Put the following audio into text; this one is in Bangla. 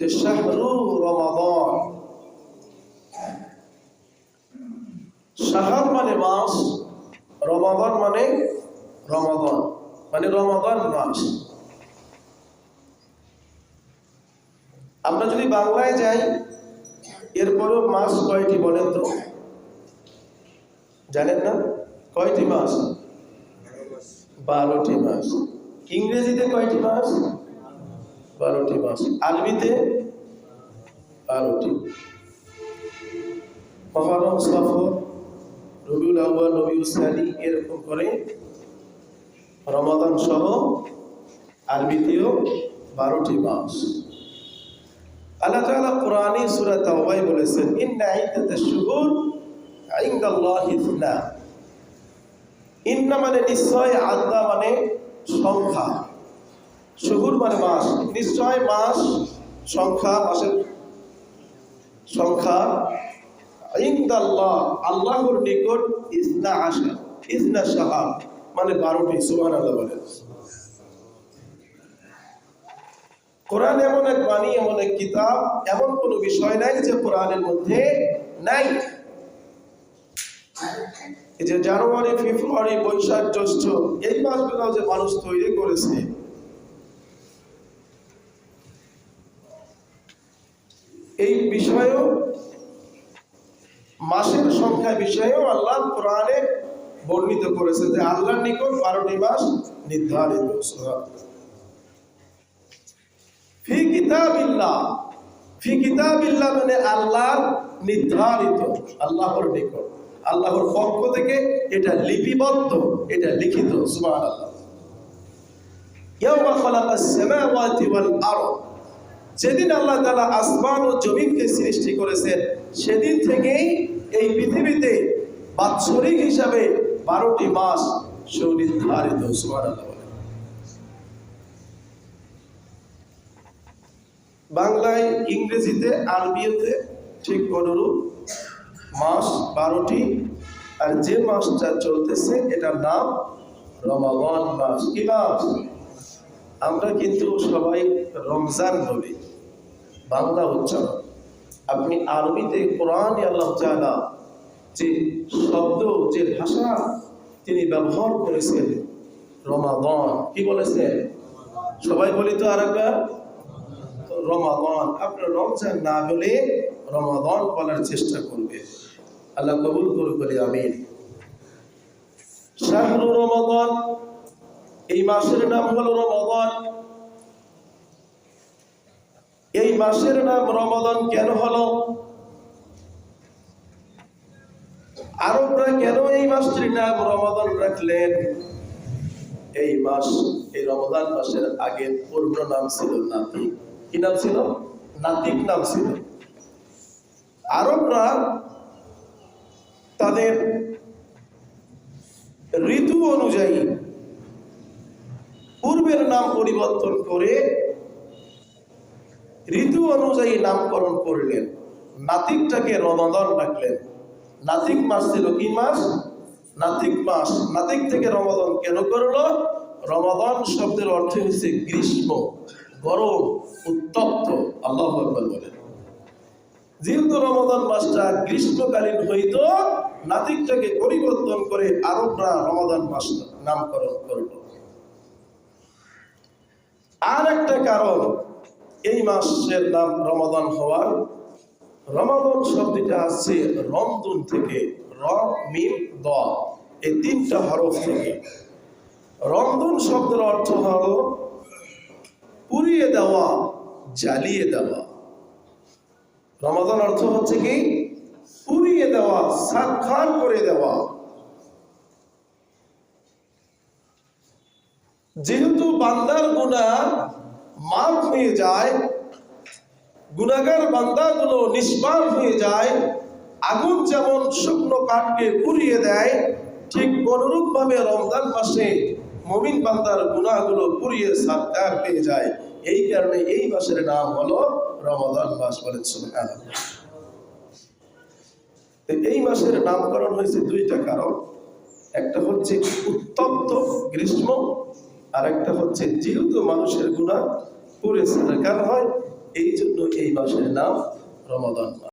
যে শাহরু রমাদান, শাহর মানে মাস, রমাদান মানে রমাদান মানে রমাদান মাস। আমরা যদি বাংলায় যাই, এরপরেও মাস কয়টি বলেন তো? জানেন না? কয়টি মাস? 12টি মাস। ইংরেজিতে কয়টি মাস? 12টি মাস। আরবিতে 12টি। মুহররম, সফর, রবিউল আউয়াল, রবিউল সানি, এরকম করে রমাদান সহ আরবিতেও 12টি মাস। আল্লাহ তাআলা কোরআনে সূরা তাওবায় বলেছেন, ইন্না ইদ্দাতাশ শুহুর ইনদাল্লাহি 12। ইন্না মানে নিশ্চয়, আদ্দা মানে সংখ্যা, শুহুর মানে মাস, নিশ্চয় মাস, সংখ্যা, মাসের সংখ্যা, ইনদাল্লাহ আল্লাহর নিকট, 12 ইজনা শাহর মানে 12টি। সুবহানাল্লাহ বলেন। কোরআন এমন এক বাণী, এমন এক কিতাব, এমন কোনো বিষয় নাই যে কোরআনের মধ্যে নাই। এই যে জানুয়ারি, ফেব্রুয়ারি, বৈশাখ, জ্যৈষ্ঠ, এই মাসগুলো যে মানুষ তৈরি করেছে, এই বিষয়েও, মাসের সংখ্যা বিষয়েও আল্লাহ কোরআনে বর্ণিত করেছে যে আল্লাহর নিকট 12টি মাস নির্ধারিত। ফি কিতাবিল্লাহ, ফি কিতাবিল্লাহ মানে আল্লাহর নির্ধারিত, আল্লাহর নিকট, আল্লাহর পক্ষ থেকে এটা লিপিবদ্ধ, এটা লিখিত। সুবহানাল্লাহ। ইয়াওমা খালাকাস সামাওয়াতি ওয়াল আরদ, যেদিন আল্লাহ তাআলা আসমান ও জমিনকে সৃষ্টি করেছেন, সেদিন থেকেই এই পৃথিবীতে বাৎসরিক হিসাবে 12টি মাস সুনির্ধারিত। সুবহানাল্লাহ। বাংলায়, ইংরেজিতে, আরবিতে ঠিক অনুরূপ মাস 12টি। আর যে মাসটা চলতেছে এটার নাম রমাদান মাস। কি মাস? আমরা কিন্তু সবাই রমজান বলি, বাংলা উচ্চারণ। আপনি আরবিতে কোরআনে আল্লাহ তাআলা যে শব্দ, যে ভাষা তিনি ব্যবহার করেছেন, রমাদান, কি বলেছেন? সবাই বলি তো আরেকবার, রমাদান। আপনার রমজান না বলে রমাদান বলার চেষ্টা করবে। আল্লাহ কবুল করুক, বলি আমিন। শাহরু রমাদান, এই মাসের নাম হলো রমাদান। এই মাসের নাম রমাদান কেন হলো? আরবরা কেন এই মাসটির নাম রমাদান রাখলেন? এই মাস, এই রমাদান মাসের আগে পূর্ণ নাম ছিল নাতিক। কি নাম ছিল? নাতিক নাম ছিল। আরবরা তাদের ঋতু অনুযায়ী পূর্বের নাম পরিবর্তন করে ঋতু অনুযায়ী নামকরণ করলেন। নাতিকটাকে রমাদান রাখলেন। নাতিক মাস ছিল কি মাস? নাতিক মাস। নাতিক থেকে রমাদান কেন করলো? রমাদান শব্দের অর্থ হচ্ছে গ্রীষ্ম, গরম, উত্তপ্ত। আল্লাহু আকবার বলেন। যেহেতু রমাদান মাসটা গ্রীষ্মকালীন হইত, নাতিকটাকে পরিবর্তন করে আরবরা রমাদান মাস নামকরণ করল। আর একটা কারণ এই মাসের নাম রমাদান হওয়ার, রমাদান শব্দটা আসছে রমদুন থেকে, র মিম দ, এই 3টা হরফ থেকে। রমদুন শব্দের অর্থ হলো পুড়িয়ে দেওয়া, জ্বালিয়ে দেওয়া। রমাদান অর্থ হচ্ছে কি? পুড়িয়ে দেওয়া, সাৎখার করে দেওয়া। যেহেতু বান্দার গুনাহ মাফ হয়ে যায়, গুনাহগার বান্দাগুলো নিষ্পাপ হয়ে যায়, আগুন যেমন শুকনো কাঠকে পুড়িয়ে দেয়, ঠিক অনুরূপ ভাবে রমজান মাসে মুমিন বান্দার গুনাহগুলো পুড়িয়ে সাৎকার পেয়ে যায়। এই কারণে এই মাসের নাম হলো রমাদান মাস। বলেন সুবহানাল্লাহ। এই মাসের নামকরণ হয়েছে 2টা কারণ। একটা হচ্ছে উত্তপ্ত গ্রীষ্ম, আর একটা হচ্ছে যেহেতু মানুষের গুনাহ পুড়ে সাৎকার হয়, এই জন্য এই মাসের নাম রমাদান মাস।